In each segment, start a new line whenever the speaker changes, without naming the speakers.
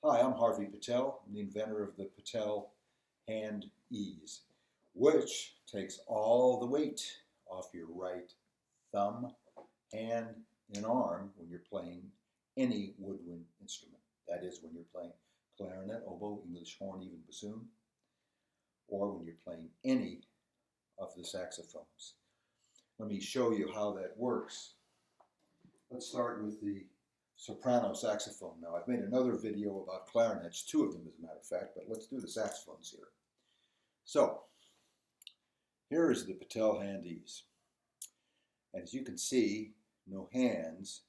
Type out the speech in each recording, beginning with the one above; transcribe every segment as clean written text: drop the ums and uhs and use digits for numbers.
Hi, I'm Harvey Pittel. I'm the inventor of the Pittel Hand Eze, which takes all the weight off your right thumb, hand, and arm when you're playing any woodwind instrument. That is, when you're playing clarinet, oboe, English horn, even bassoon, or when you're playing any of the saxophones. Let me show you how that works. Let's start with the soprano saxophone. Now, I've made another video about clarinets, two of them as a matter of fact, but let's do the saxophones here. So, here is the Pittel Hand Eze. And as you can see, no hands,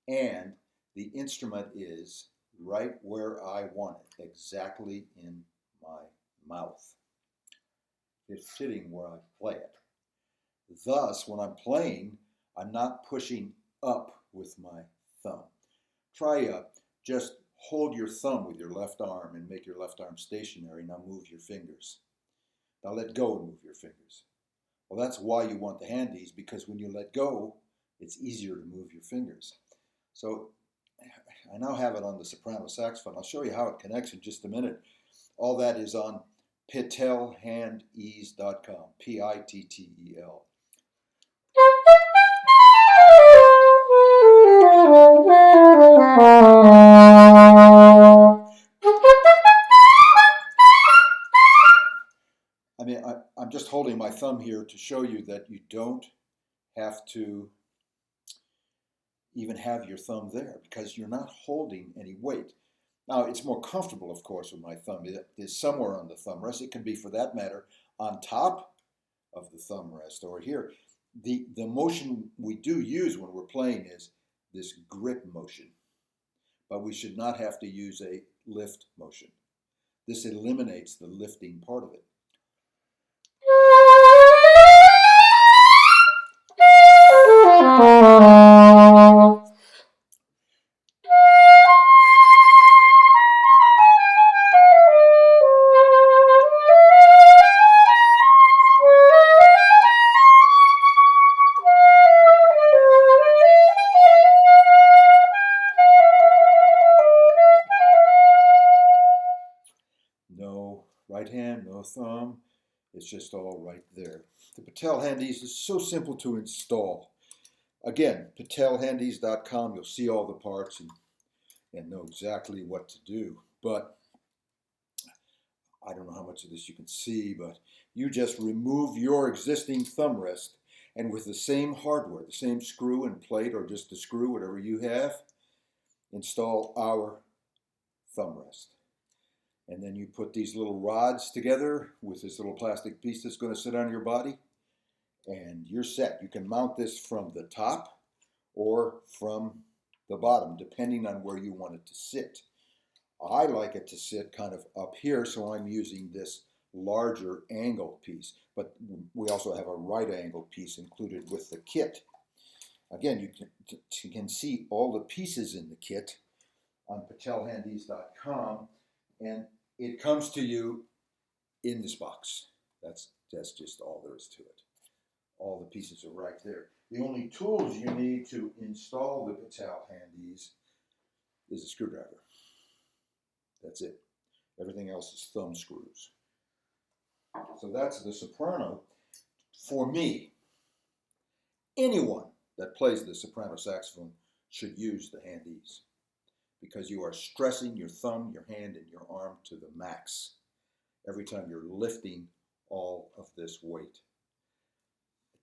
and the instrument is right where I want it, exactly in my mouth. It's sitting where I play it. Thus, when I'm playing, I'm not pushing up with my thumb. Try just hold your thumb with your left arm and make your left arm stationary. Now move your fingers. Now let go and move your fingers. Well, that's why you want the hand ease, because when you let go, it's easier to move your fingers. So I now have it on the soprano saxophone. I'll show you how it connects in just a minute. All that is on pittelhandeze.com, Pittel. I'm just holding my thumb here to show you that you don't have to even have your thumb there because you're not holding any weight. Now, it's more comfortable, of course, with my thumb. It is somewhere on the thumb rest. It can be, for that matter, on top of the thumb rest or here. The motion we do use when we're playing is this grip motion, but we should not have to use a lift motion. This eliminates the lifting part of it. No right hand, no thumb. It's just all right there. The Pittel Hand Eze is so simple to install. Again, pittelhandeze.com. You'll see all the parts and know exactly what to do. But I don't know how much of this you can see, but you just remove your existing thumb rest, and with the same hardware, the same screw and plate, or just the screw, whatever you have, install our thumb rest. And then you put these little rods together with this little plastic piece that's going to sit on your body, and you're set. You can mount this from the top or from the bottom, depending on where you want it to sit. I like it to sit kind of up here, so I'm using this larger angle piece, but we also have a right angle piece included with the kit. Again, you can see all the pieces in the kit on pittelhandeze.com, and it comes to you in this box. That's just all there is to it. All the pieces are right there. The only tools you need to install the Pittel Hand Eze is a screwdriver. That's it. Everything else is thumb screws. So that's the soprano. For me, anyone that plays the soprano saxophone should use the Hand Eze, because you are stressing your thumb, your hand, and your arm to the max every time you're lifting all of this weight.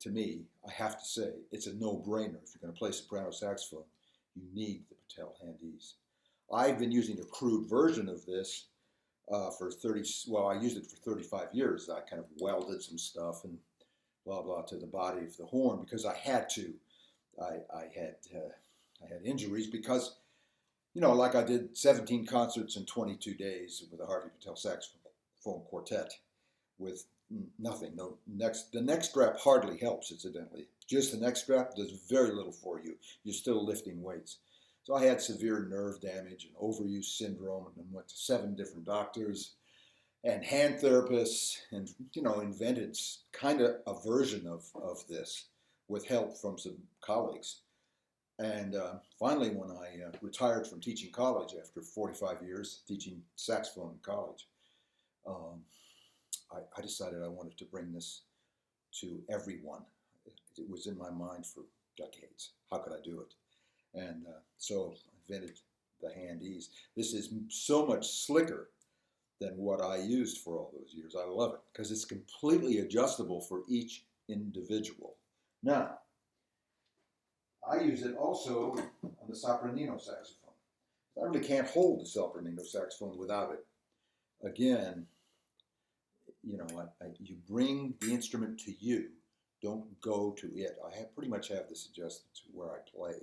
To me, I have to say, it's a no-brainer. If you're going to play soprano saxophone, you need the Pittel Hand Eze. I've been using a crude version of this for I used it for 35 years. I kind of welded some stuff and blah, blah to the body of the horn because I had to. I had injuries because, like I did 17 concerts in 22 days with the Harvey Pittel Saxophone Quartet with nothing. The neck strap hardly helps, incidentally. Just the neck strap does very little for you. You're still lifting weights. So I had severe nerve damage and overuse syndrome, and went to 7 different doctors and hand therapists, and invented kind of a version of this with help from some colleagues. And finally, when I retired from teaching college after 45 years teaching saxophone in college, um, I decided I wanted to bring this to everyone. It was in my mind for decades. How could I do it? And so I invented the Hand Eze. This is so much slicker than what I used for all those years. I love it because it's completely adjustable for each individual. Now, I use it also on the sopranino saxophone. I really can't hold the sopranino saxophone without it. Again, you know, you bring the instrument to you. Don't go to it. I pretty much have this adjusted to where I play.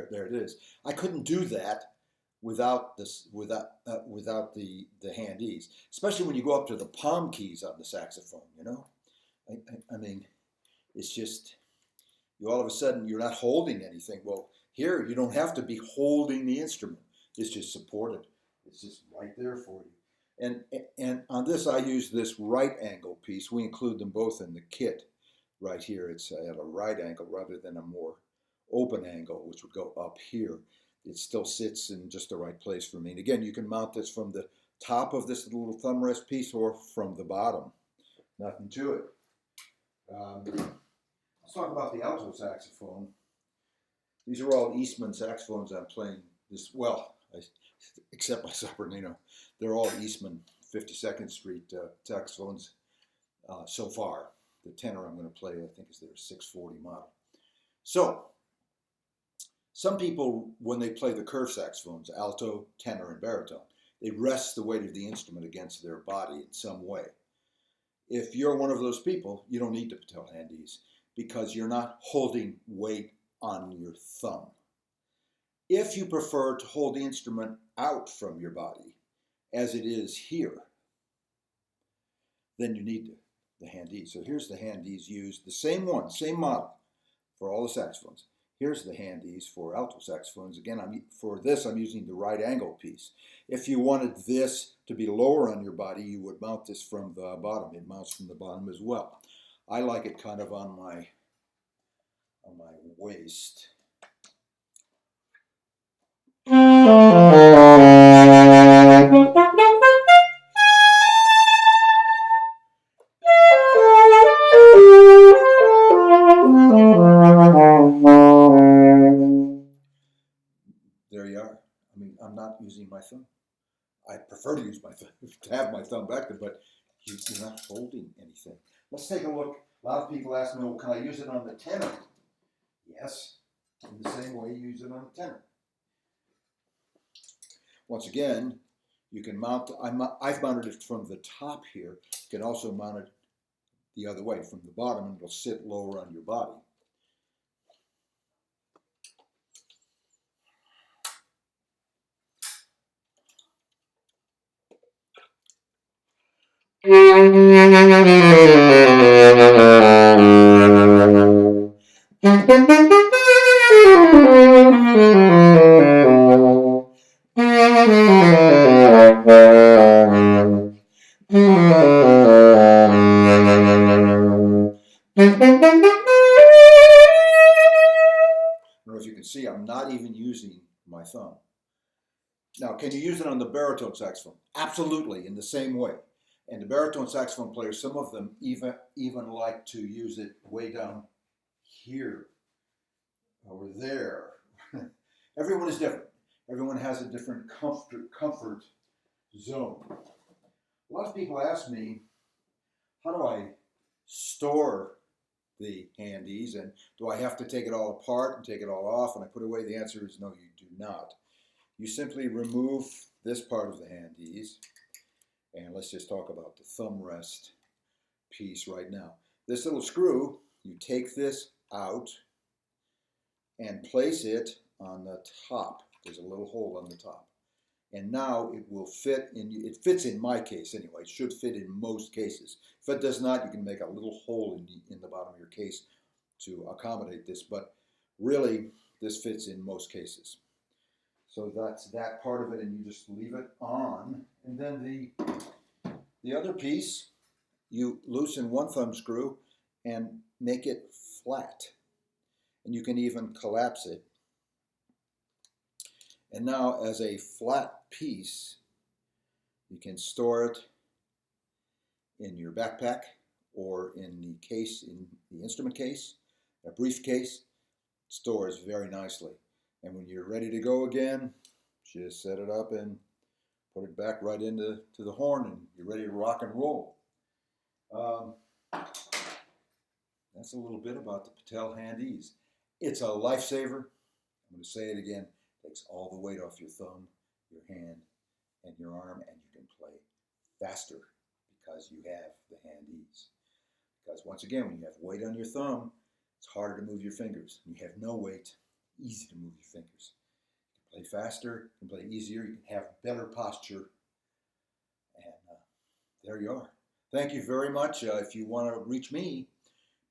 There it is. I couldn't do that without this, without the Hand Eze, especially when you go up to the palm keys on the saxophone. You know, I mean, it's just you all of a sudden you're not holding anything. Well, here you don't have to be holding the instrument. It's just supported. It's just right there for you. And on this, I use this right angle piece. We include them both in the kit right here. It's at a right angle rather than a more open angle, which would go up here. It still sits in just the right place for me. And again, you can mount this from the top of this little thumb rest piece or from the bottom. Nothing to it. Let's talk about the alto saxophone. These are all Eastman saxophones I'm playing this, well, except my sopranino. They're all Eastman 52nd Street saxophones so far. The tenor I'm going to play, I think, is their 640 model. So, some people, when they play the curved saxophones, alto, tenor, and baritone, they rest the weight of the instrument against their body in some way. If you're one of those people, you don't need the Pittel Hand Eze because you're not holding weight on your thumb. If you prefer to hold the instrument out from your body, as it is here, then you need the Hand Eze. So here's the Hand Eze used, the same one, same model for all the saxophones. Here's the Hand Eze for alto saxophones. Again, for this, I'm using the right angle piece. If you wanted this to be lower on your body, you would mount this from the bottom. It mounts from the bottom as well. I like it kind of on my waist. There you are. I mean, I'm not using my thumb. I prefer to use my thumb, to have my thumb back there, but you're not holding anything. Let's take a look. A lot of people ask me, well, can I use it on the tenor? Yes, in the same way you use it on the tenor. Once again, you can mount, I've mounted it from the top here. You can also mount it the other way, from the bottom, and it'll sit lower on your body. I don't know if you can see, I'm not even using my thumb. Now, can you use it on the baritone saxophone? Absolutely, in the same way. And the baritone saxophone players, some of them even like to use it way down here, over there. Everyone is different. Everyone has a different comfort zone. A lot of people ask me, how do I store the Hand Eze, and do I have to take it all apart and take it all off and I put it away? The answer is no, you do not. You simply remove this part of the Hand Eze, and let's just talk about the thumb rest piece right now. This little screw, you take this out and place it on the top. There's a little hole on the top. And now it will fit in, it fits in my case anyway. It should fit in most cases. If it does not, you can make a little hole in the bottom of your case to accommodate this, but really this fits in most cases. So that's that part of it, and you just leave it on. And then the other piece, you loosen one thumb screw and make it flat. And you can even collapse it. And now as a flat piece, you can store it in your backpack or in the case, in the instrument case, a briefcase. It stores very nicely. And when you're ready to go again, just set it up and put it back right into the horn, and you're ready to rock and roll. That's a little bit about the Pittel Hand Eze. It's a lifesaver. I'm going to say it again. It takes all the weight off your thumb, your hand, and your arm, and you can play faster because you have the Hand Eze. Because once again, when you have weight on your thumb, it's harder to move your fingers. When you have no weight, easy to move your fingers. You can play faster, you can play easier, you can have better posture, and there you are. Thank you very much. If you want to reach me,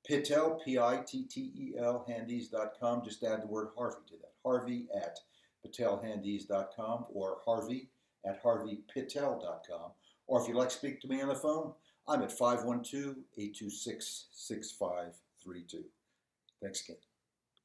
Pittel, Pittel, handeze.com. Just add the word Harvey to that. Harvey at PittelHandEze.com or Harvey at HarveyPittel.com. Or if you'd like to speak to me on the phone, I'm at 512-826-6532. Thanks again.